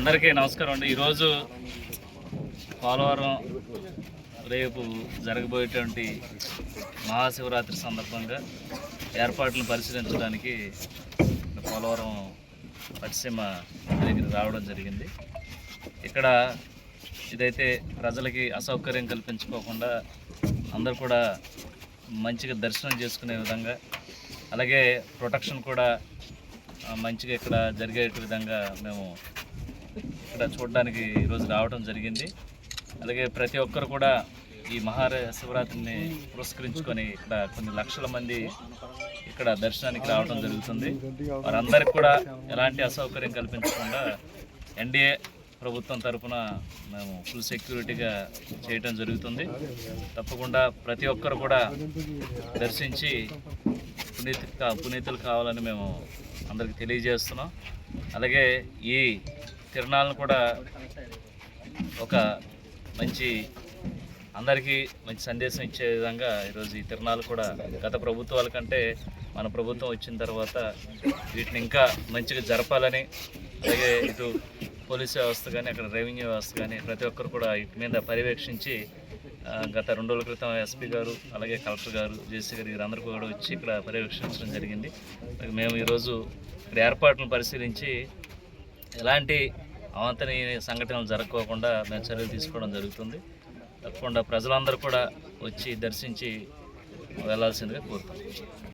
అందరికీ నమస్కారం అండి. ఈరోజు పోలవరం రేపు జరగబోయేటువంటి మహాశివరాత్రి సందర్భంగా ఏర్పాట్లను పరిశీలించడానికి పోలవరం పట్టిసీమ దగ్గరికి రావడం జరిగింది. ఇక్కడ ఇదైతే ప్రజలకి అసౌకర్యం కల్పించుకోకుండా అందరూ కూడా మంచిగా దర్శనం చేసుకునే విధంగా, అలాగే ప్రొటెక్షన్ కూడా మంచిగా ఇక్కడ జరిగే విధంగా మేము ఇక్కడ చూడడానికి ఈరోజు రావడం జరిగింది. అలాగే ప్రతి ఒక్కరు కూడా ఈ మహాశివరాత్రిని పురస్కరించుకొని ఇక్కడ కొన్ని లక్షల మంది ఇక్కడ దర్శనానికి రావడం జరుగుతుంది. వారందరికీ కూడా ఎలాంటి అసౌకర్యం కల్పించకుండా ఎన్డీఏ ప్రభుత్వం తరఫున మేము ఫుల్ సెక్యూరిటీగా చేయడం జరుగుతుంది. తప్పకుండా ప్రతి ఒక్కరు కూడా దర్శించి పునీతులు కావాలని మేము అందరికీ తెలియజేస్తున్నాం. అలాగే ఈ తిరునాళ్ళను కూడా ఒక అందరికీ మంచి సందేశం ఇచ్చే విధంగా ఈరోజు ఈ తిరునాళ్ళు కూడా గత ప్రభుత్వాల కంటే మన ప్రభుత్వం వచ్చిన తర్వాత వీటిని ఇంకా మంచిగా జరపాలని, అలాగే ఇటు పోలీస్ వ్యవస్థ కానీ అక్కడ రెవెన్యూ వ్యవస్థ కానీ ప్రతి ఒక్కరు కూడా వీటి మీద పర్యవేక్షించి గత 2 రోజుల క్రితం ఎస్పీ గారు, అలాగే కలెక్టర్ గారు, జేసీ గారు వీరందరూ కూడా వచ్చి ఇక్కడ పర్యవేక్షించడం జరిగింది. మేము ఈరోజు ఇక్కడ ఏర్పాట్లను పరిశీలించి ఎలాంటి అవాంఛనీయ సంఘటనలు జరగకోకుండా మేము చర్యలు తీసుకోవడం జరుగుతుంది. తప్పకుండా ప్రజలందరూ కూడా వచ్చి దర్శించి వెళ్ళాల్సిందిగా కోరుతాం.